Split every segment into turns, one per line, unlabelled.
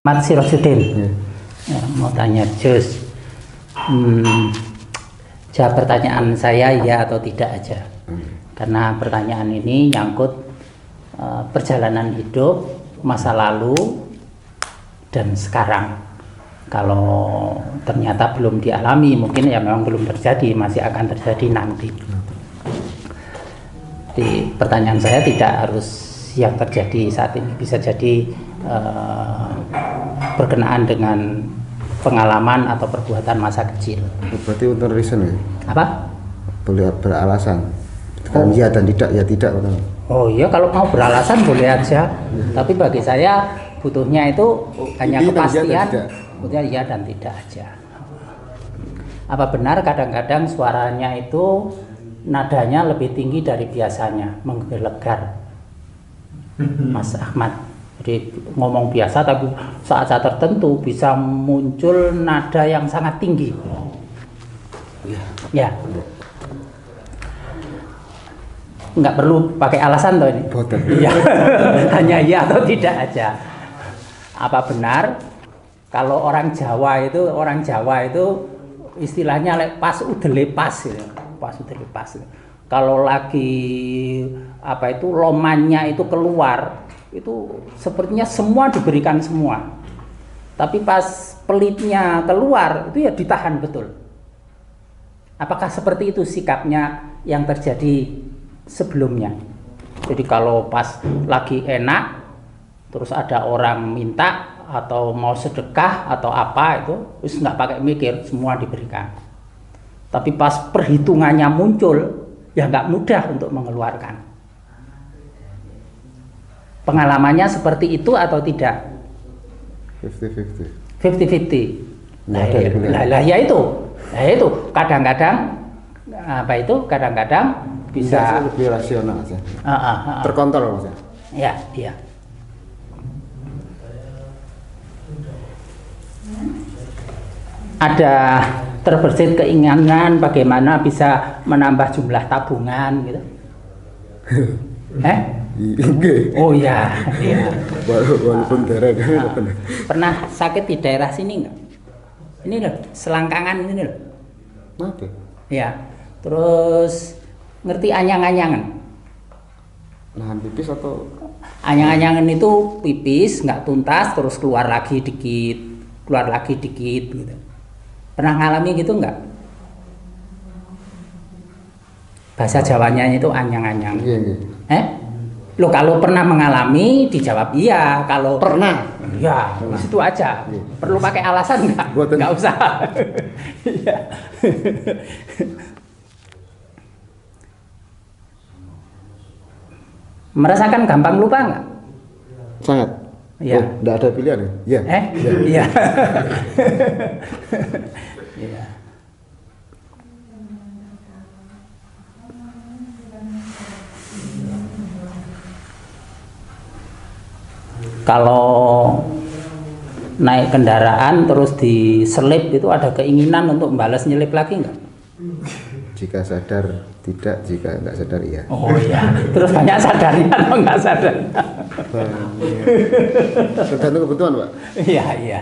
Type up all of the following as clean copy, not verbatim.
Mat Sirojudin,
Ya.
mau tanya Jus, jawab pertanyaan saya ya atau tidak aja, karena pertanyaan ini nyangkut perjalanan hidup masa lalu dan sekarang. Kalau ternyata belum dialami, mungkin ya memang belum terjadi, masih akan terjadi nanti. Di pertanyaan saya tidak harus yang terjadi saat ini, bisa jadi berkenaan dengan pengalaman atau perbuatan masa kecil.
Berarti untuk reason ya?
Apa?
Boleh beralasan. Kan ya dan tidak, ya tidak.
Oh iya, kalau mau beralasan boleh aja. Tapi bagi saya butuhnya itu hanya kepastian, butuhnya ya dan tidak aja. Apa benar kadang-kadang suaranya itu nadanya lebih tinggi dari biasanya, menggelegar, Mas Ahmad? Jadi ngomong biasa tapi saat-saat tertentu bisa muncul nada yang sangat tinggi. Ya. Nggak perlu pakai alasan toh ini. Iya. Hanya ya atau tidak aja. Apa benar kalau orang Jawa itu istilahnya pas udele pas gitu. Pas udele pas. Kalau lagi lomannya itu keluar, itu sepertinya semua diberikan semua, tapi pas pelitnya keluar itu ya ditahan betul. Apakah seperti itu sikapnya yang terjadi sebelumnya? Jadi kalau pas lagi enak terus ada orang minta atau mau sedekah atau apa, itu terus nggak pakai mikir, semua diberikan. Tapi pas perhitungannya muncul ya nggak mudah untuk mengeluarkan. Pengalamannya seperti itu atau tidak?
50-50.
50-50. Nah, ya itu kadang-kadang bisa
lebih rasional aja. Terkontrol aja.
Ya, iya. Ada terbersit keinginan bagaimana bisa menambah jumlah tabungan gitu? Oh ya, iya.
Walaupun daerah
pernah sakit di daerah sini nggak? Ini loh, selangkangan ini loh.
Mati.
Ya, terus ngerti anyang-anyangan?
Nahan pipis atau?
Anyang-anyangan itu pipis nggak tuntas, terus keluar lagi dikit gitu. Pernah ngalami gitu nggak? Bahasa Jawanya itu anyang-anyang.
Iya.
Loh, kalau pernah mengalami dijawab iya, kalau
Pernah.
Ya, di situ aja. Perlu pakai alasan nggak? Nggak usah. Iya. Merasakan gampang lupa nggak?
Sangat.
Iya.
Oh, nggak ada pilihan ya? Iya.
Iya. Iya. Kalau naik kendaraan terus diselip itu ada keinginan untuk membalas nyelip lagi nggak?
Jika sadar tidak, jika nggak sadar iya.
Oh iya. Terus banyak sadarnya atau nggak sadar?
Tergantung kebutuhan, Pak.
Iya. Iya.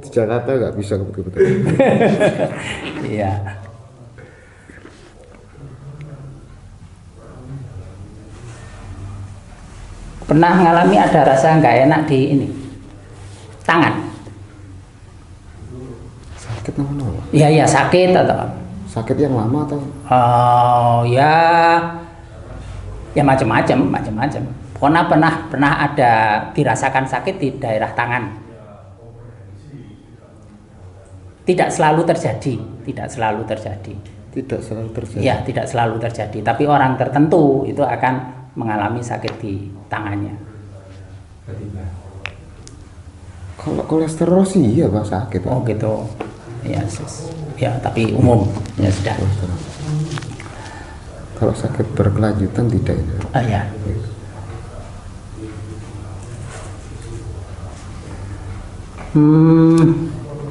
Di Jakarta nggak bisa kebutuhan.
Iya. Pernah ngalami ada rasa nggak enak di ini tangan?
Sakit mana, Pak?
Iya sakit atau?
Sakit yang lama atau?
Oh ya macam-macam. Pernah ada dirasakan sakit di daerah tangan. Tidak selalu terjadi. Ya, tidak selalu terjadi. Tapi orang tertentu itu akan mengalami sakit di tangannya.
Kalau kolesterol sih iya, Pak, sakit, Pak.
Oh gitu. Ya, tapi umum ya sudah.
Kalau sakit berkelanjutan tidak ya.
Ya.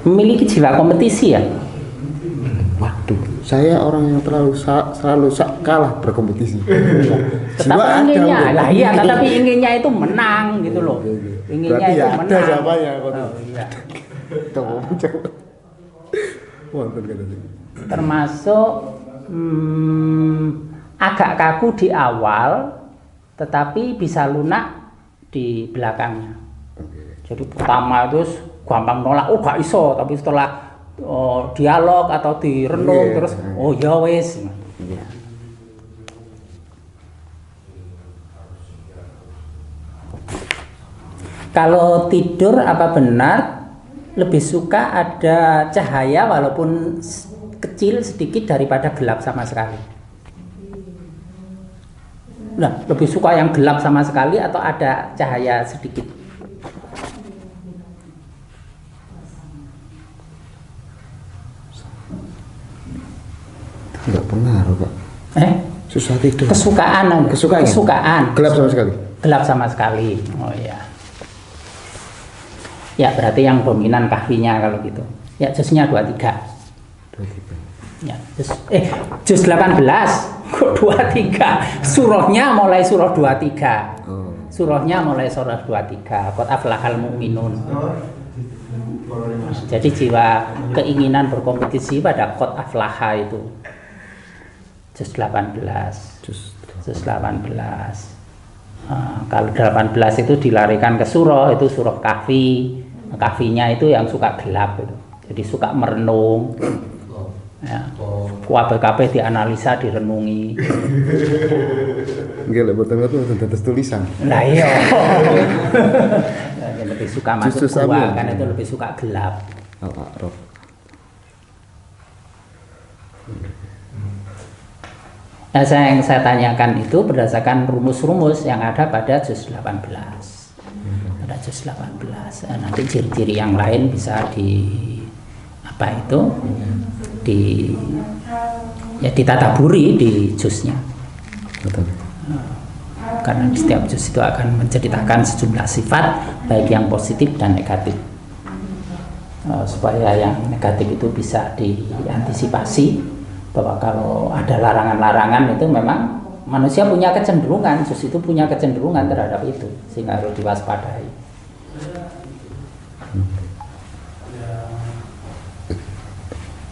Memiliki jiwa kompetisi ya?
Waduh, saya orang yang selalu kalah berkompetisi.
Tetapi
Jiwa ada,
inginnya,
Bu.
lah iya, tetapi inginnya itu menang gitu loh. Inginnya
Berarti
itu
ya ada
menang.
jawabannya, Pak.
Oh, iya.
Coba. Wonten kata sing.
Termasuk agak kaku di awal, tetapi bisa lunak di belakangnya. Jadi pertama itu gampang nolak, oh gak iso, tapi setelah dialog atau direnung terus, oh ya wes. Kalau tidur apa benar lebih suka ada cahaya walaupun kecil sedikit daripada gelap sama sekali? Nah, lebih suka yang gelap sama sekali atau ada cahaya sedikit?
Enggak pengaruh, Pak. Susah tidur.
Kesukaan.
Gelap sama sekali.
Gelap sama sekali. Oh iya. Ya, berarti yang dominan kahwinya kalau gitu. Ya, jusnya 23.
23.
Ya, jus 18. Kok 23? Surahnya mulai surah 23. Surahnya mulai surah 23. Qad aflahal mu'minun. Jadi jiwa keinginan berkompetisi pada qad aflaha itu. Jus 18. Jus 18. Kalau 18 itu dilarikan ke surah, itu surah kahfi. Kahfinya itu yang suka gelap itu. Jadi suka merenung. Ya. Kabeh dianalisa, direnungi.
Nggih, lek boten ngoten dados tulisan.
Lah iya. Lebih suka masuk gua, kan itu lebih suka gelap.
Al-A'raf.
Nah, yang saya tanyakan itu berdasarkan rumus-rumus yang ada pada juz 18. Pada juz 18. Nanti ciri-ciri yang lain bisa ditadaburi di juznya. Karena di setiap juz itu akan menceritakan sejumlah sifat baik yang positif dan negatif. Supaya yang negatif itu bisa diantisipasi. Bahwa kalau ada larangan-larangan itu memang manusia punya kecenderungan, juz itu punya kecenderungan terhadap itu, sehingga harus diwaspadai.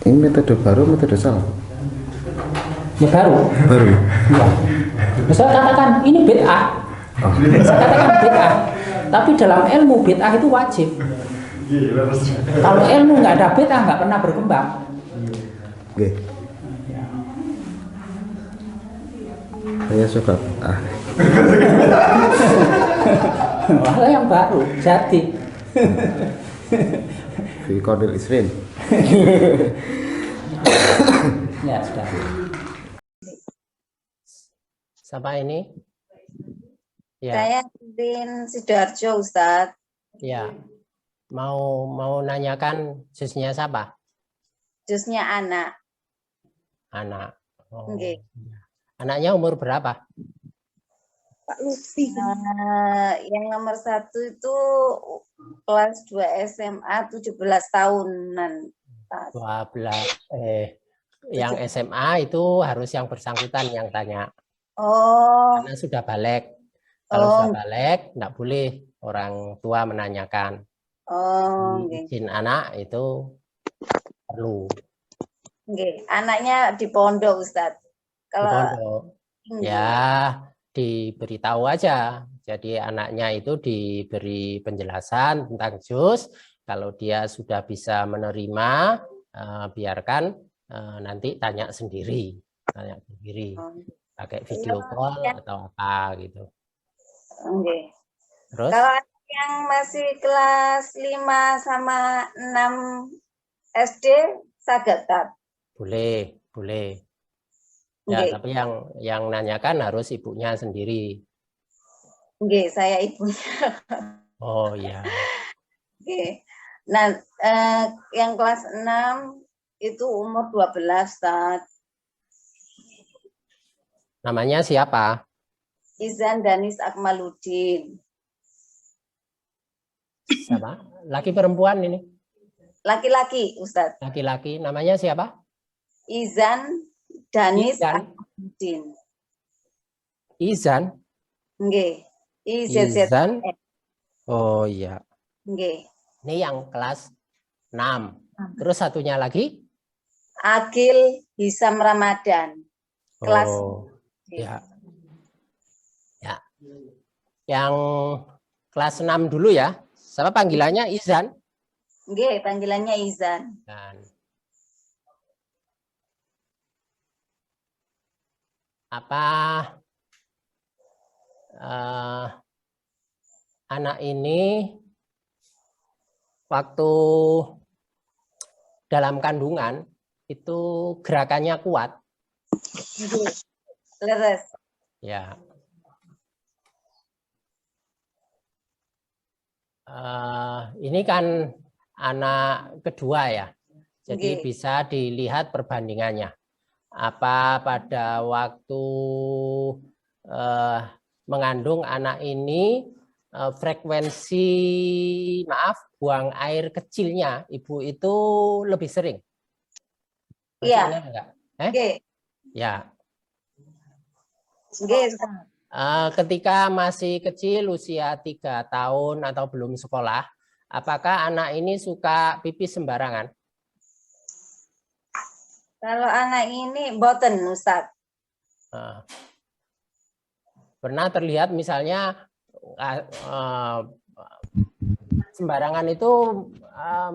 Ini metode baru, metode salah?
Ya baru. Ya. Saya katakan ini bid'ah. Saya katakan bid'ah. Tapi dalam ilmu bid'ah itu wajib. Kalau ilmu nggak ada bid'ah nggak pernah berkembang.
Oke. Saya suka
Malah yang baru jadi.
Fi Qadil Isrin.
Ya sudah.
Siapa ini? Ya.
Saya Din Sidoarjo, Ustadz.
Ya. Mau nanyakan jusnya siapa?
Jusnya anak.
Anak. Oh.
Okay.
Anaknya umur berapa?
Pak Lutfi. Yang nomor 1 itu kelas 2 SMA 17 tahunan.
12. Yang SMA itu harus yang bersangkutan yang tanya.
Oh.
Karena sudah balik. Kalau sudah balik, enggak boleh orang tua menanyakan.
Oh,
izin anak itu perlu.
Okay. Anaknya di pondok, Ustadz. Kalau
di pondok. Ya, diberitahu aja. Jadi anaknya itu diberi penjelasan tentang juz. Kalau dia sudah bisa menerima, biarkan nanti tanya sendiri. Pakai video call atau apa gitu.
Okay.
Terus?
Kalau yang masih kelas 5 sama 6 SD, saged.
Boleh. Ya, okay. Tapi yang nanyakan harus ibunya sendiri.
Oke, saya ibunya.
Oh iya.
Oke. Nah, yang kelas 6 itu umur 12, Ustaz.
Namanya siapa?
Izan Danis Akmaluddin.
Siapa? Laki perempuan ini?
Laki-laki, Ustaz.
Laki-laki. Namanya siapa?
Izan Danis
Izan.
Ahmadudin.
Izan.
Nggih.
Izan. Oh iya.
Nggih.
Ini yang kelas 6. Terus satunya lagi?
Agil Hisam Ramadan. Kelas
Oh, ya. Ya. Yang kelas 6 dulu ya. Sama panggilannya Izan.
Nggih, panggilannya Izan.
Dan apa anak ini waktu dalam kandungan itu gerakannya kuat?
Nggih. Leres.
Ya. Ini kan anak kedua ya. Jadi bisa dilihat perbandingannya. Apa pada waktu mengandung anak ini frekuensi buang air kecilnya ibu itu lebih sering?
Iya.
Enggak? Ya. Ketika masih kecil usia 3 tahun atau belum sekolah, apakah anak ini suka pipis sembarangan?
Kalau anak ini boten, Ustadz.
Pernah terlihat misalnya sembarangan itu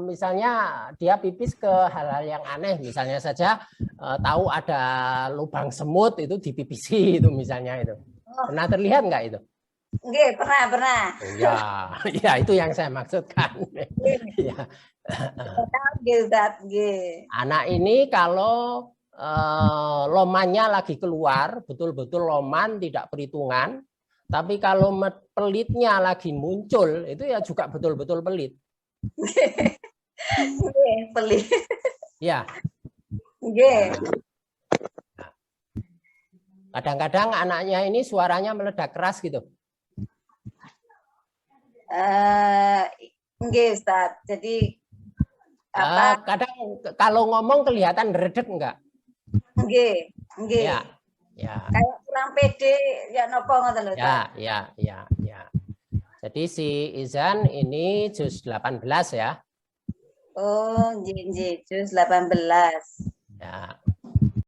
misalnya dia pipis ke hal-hal yang aneh, misalnya saja tahu ada lubang semut itu dipipisi itu misalnya itu. Pernah terlihat enggak itu?
Nggih, pernah.
Ya, ya itu yang saya maksudkan. Ya. Anak ini kalau lomannya lagi keluar, betul-betul loman tidak perhitungan, tapi kalau pelitnya lagi muncul, itu ya juga betul-betul pelit.
Pelit.
Ya. Kadang-kadang anaknya ini suaranya meledak keras gitu.
Nggih, Ustaz. Jadi apa?
Kadang kalau ngomong kelihatan redek enggak?
Nggih.
Ya. Ya.
Kayak kurang pede ya nopo ngoten lho, Ustaz.
Ya. Jadi si Izan ini juz 18 ya.
Oh, nggih, juz 18.
Ya.